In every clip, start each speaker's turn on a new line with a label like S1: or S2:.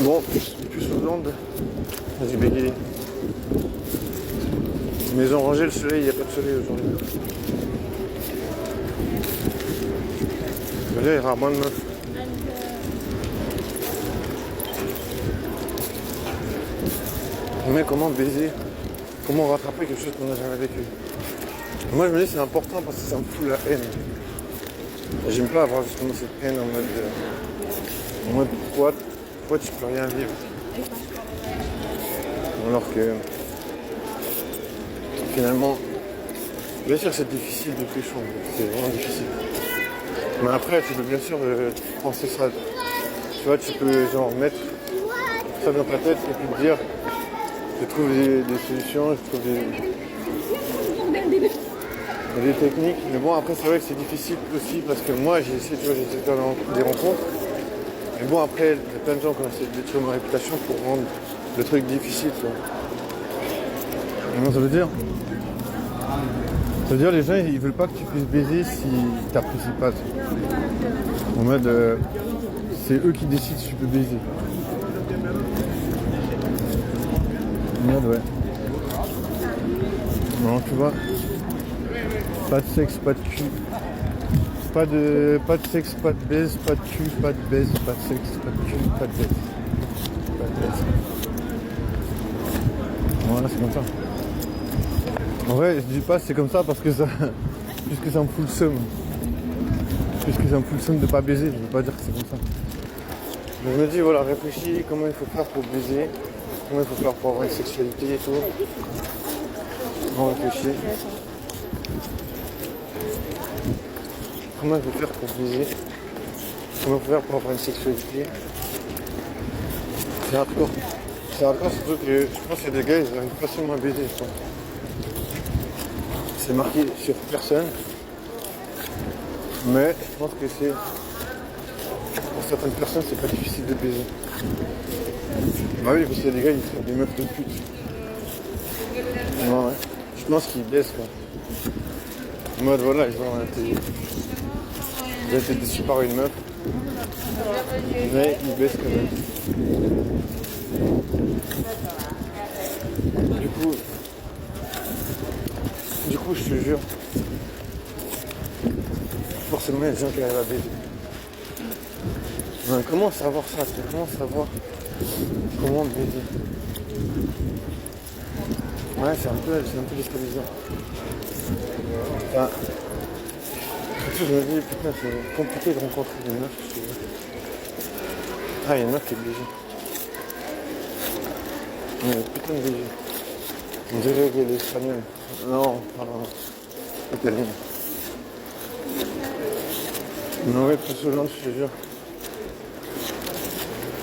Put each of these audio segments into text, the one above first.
S1: Bon, plus Hollande, j'ai bégayé. Mais ils ont rangé le soleil, il n'y a pas de soleil aujourd'hui. Mais là, il y aura moins de meufs. Mais comment baiser? Comment rattraper quelque chose qu'on n'a jamais vécu? Moi, je me dis c'est important parce que ça me fout la haine. J'aime pas avoir justement cette haine en mode pourquoi tu peux rien vivre? Alors que finalement, bien sûr c'est difficile de pécho, c'est vraiment difficile. Mais après tu peux bien sûr penser ça. Tu vois, tu peux genre mettre ça dans ta tête et puis te dire je trouve des solutions, je trouve des techniques. Mais bon après c'est vrai que c'est difficile aussi parce que moi j'ai essayé, tu vois, j'ai essayé de faire des rencontres. Mais bon après il y a plein de gens qui ont essayé de détruire ma réputation pour rendre le truc difficile, tu vois. Comment ça veut dire? Ça veut dire les gens ils veulent pas que tu puisses baiser s'ils t'apprécient pas. En mode c'est eux qui décident si tu peux baiser. Merde ouais. Non tu vois. Pas de sexe, pas de cul. Pas de sexe, pas de baise, pas de cul, pas de baise, pas de sexe, pas de cul, pas de baise. Pas de baise. Voilà c'est comme ça. En vrai, je dis pas c'est comme ça parce que ça. Puisque ça me fout le seum. Puisque ça me fout le seum de pas baiser, je veux pas dire que c'est comme ça. Mais je me dis voilà, réfléchis comment il faut faire pour baiser, comment il faut faire pour avoir une sexualité et tout. On réfléchit. Comment il faut faire pour baiser, comment il faut faire pour avoir une sexualité. C'est hardcore. C'est hardcore surtout que je pense que des gars ils arrivent facilement à baiser, je pense. C'est marqué sur personne, mais je pense que c'est pour certaines personnes c'est pas difficile de baiser. Bah oui parce qu'il y a des gars ils font des meufs de pute. Non, ouais. Je pense qu'ils baissent quoi. En mode voilà ils ont été déçus par une meuf, mais ils baissent quand même. Du coup je te jure, forcément il y a des gens qui arrivent à baiser. Mais comment savoir ça? Comment savoir comment baiser? Ouais c'est un peu déstabilisant. Enfin, surtout je me dis putain c'est compliqué de rencontrer des meufs. Ah il y a une meuf qui est baisée. Putain de baisée. On dirait qu'elle est espagnole. Non, pardon. Italienne. Non, ouais, plus Hollande, je te jure.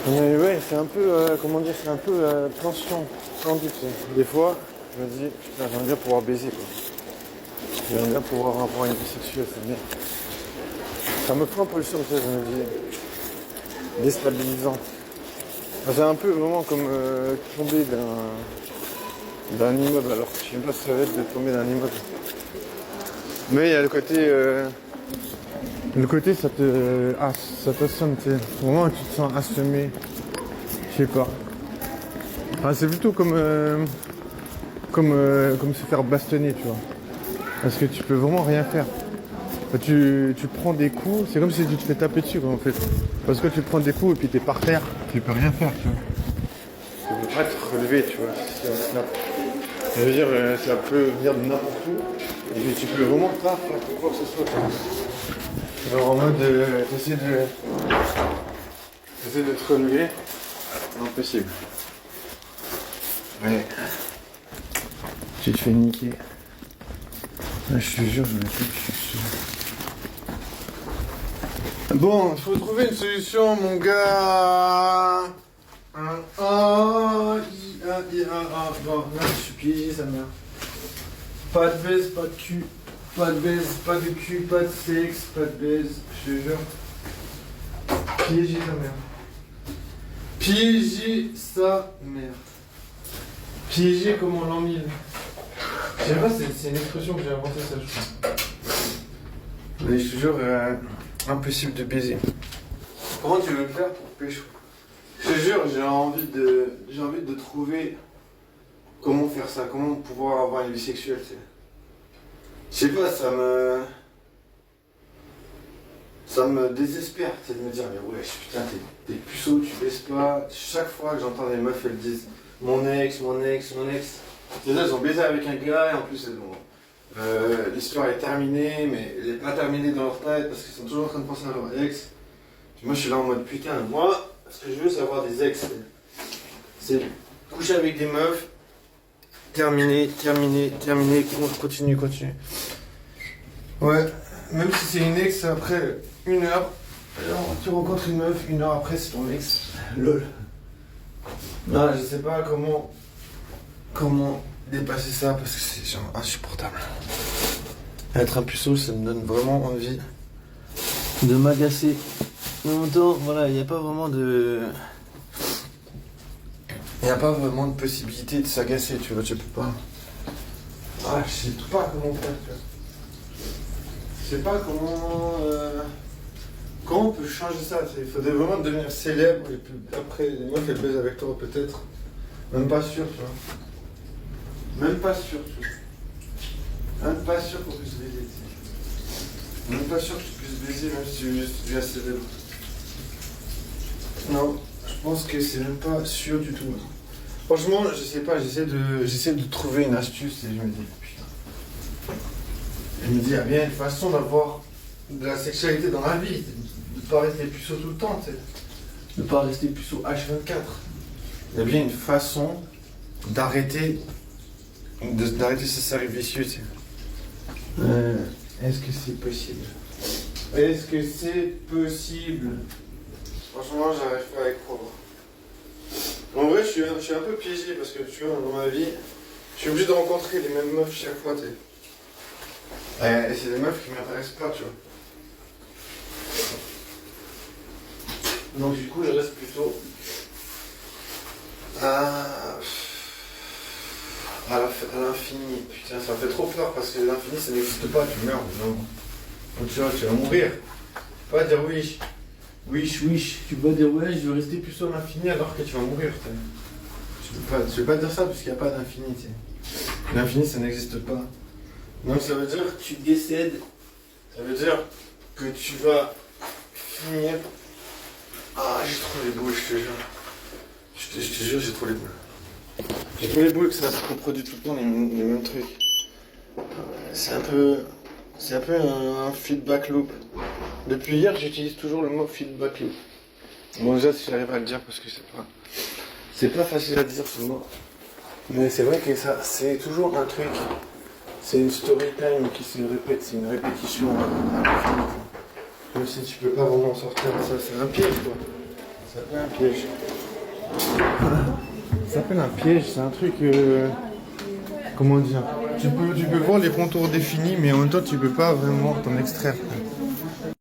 S1: Mais ouais, c'est un peu, comment dire, c'est un peu tension, tendu, tu sais. Des fois, je me dis, putain, j'aimerais bien pouvoir baiser, quoi. J'aimerais bien pouvoir avoir une vie sexuelle, c'est bien. Ça me prend un peu le son, tu sais, je me dis, déstabilisant. Enfin, c'est un peu vraiment comme tomber d'un immeuble, alors je sais pas si ça va être de tomber d'un immeuble. Mais il y a le côté ça te assomme, tu sais. Vraiment tu te sens assommé, je sais pas. Enfin, c'est plutôt comme se faire bastonner, tu vois. Parce que tu peux vraiment rien faire. Enfin, tu prends des coups, c'est comme si tu te fais taper dessus quoi, en fait. Parce que tu prends des coups et puis t'es par terre, tu peux rien faire, tu vois. Tu peux pas te relever, tu vois. C'est un snap. Ça veut dire ça peut venir de n'importe où. Et puis tu peux vraiment pas faire quoi que ce soit. Genre en mode t'essaies de te relever. Impossible. Ouais. Tu te fais niquer. Là, je te jure, je me dis que je suis sûr. Bon, il faut trouver une solution, mon gars. Bon, là, je suis piégé, sa mère. Pas de baise, pas de cul. Pas de baise, pas de cul, pas de sexe, pas de baise, je te jure. Piégé sa mère. Piégé sa mère. Piégé comme on l'en mille. Je sais pas, c'est une expression que j'ai inventée ça, je crois. Mais je te jure, impossible de baiser. Comment tu veux le faire pour pécho? Je te jure, j'ai envie de trouver comment faire ça, comment pouvoir avoir une vie sexuelle, tu sais. Je sais pas, ça me désespère, tu sais, de me dire, mais ouais, putain, t'es puceau, tu baisses pas. Chaque fois que j'entends des meufs, elles disent, mon ex, mon ex, mon ex. Déjà, elles ont baisé avec un gars, et en plus, l'histoire est terminée, mais elle est pas terminée dans leur tête, parce qu'ils sont toujours en train de penser à leur ex. Puis moi, je suis là en mode, putain, moi, ce que je veux, c'est avoir des ex. C'est coucher avec des meufs, terminer, continue. Ouais, même si c'est une ex, après 1 heure, alors, tu rencontres une meuf, 1 heure après, c'est ton ex. Lol. Non, je sais pas comment dépasser ça, parce que c'est genre insupportable. Être un puceau, ça me donne vraiment envie de m'agacer. Mais en même temps, voilà, il n'y a pas vraiment de... Il n'y a pas vraiment de possibilité de s'agacer, tu vois, tu peux pas... Ah, je sais pas comment faire, tu vois. Je sais pas comment on peut changer ça, il faudrait vraiment devenir célèbre, et puis après, les meufs, elles baisent avec toi, peut-être. Même pas sûr, tu vois. Même pas sûr, tu vois. Même pas sûr qu'on puisse baiser, tu sais. Même pas sûr que tu puisses baiser, même si tu deviens célèbre. Non, je pense que c'est même pas sûr du tout. Franchement, je sais pas, j'essaie de trouver une astuce et je me dis, putain. Je me dis, il y a bien une façon d'avoir de la sexualité dans la vie, de ne pas rester puceau tout le temps, tu sais. De ne pas rester puceau H24. Il y a bien une façon d'arrêter ce cercle vicieux, tu sais. Est-ce que c'est possible? Est-ce que c'est possible? Franchement, j'arrive pas à y croire. En vrai, je suis un peu piégé parce que tu vois, dans ma vie, je suis obligé de rencontrer les mêmes meufs chaque fois, tu sais. Et c'est des meufs qui m'intéressent pas, tu vois. Donc du coup, je reste plutôt à l'infini. Putain, ça me fait trop peur parce que l'infini, ça n'existe pas, tu meurs. Non. Donc tu vois, tu vas mourir. Tu vas pas dire oui. Wish, tu vas dire ouais, je veux rester plus sur l'infini alors que tu vas mourir. Tu veux pas dire ça parce qu'il n'y a pas d'infini. L'infini, ça n'existe pas. Donc ça veut dire que tu décèdes. Ça veut dire que tu vas finir. Ah, j'ai trop les boules, je te jure. Je te jure, j'ai trop les boules. J'ai trop les boules que ça se reproduit tout le temps les mêmes trucs. C'est un peu un feedback loop. Depuis hier, j'utilise toujours le mot feedback loop. Bon, déjà, si j'arrive à le dire, parce que c'est pas facile à dire ce mot. Mais c'est vrai que ça, c'est toujours un truc. C'est une story time qui se répète, c'est une répétition infinie. Même si tu peux pas vraiment sortir de ça, c'est un piège, quoi. Ça s'appelle un piège. Ça s'appelle un piège, c'est un truc. Comment dire? Tu peux voir les contours définis, mais en même temps, tu peux pas vraiment t'en extraire.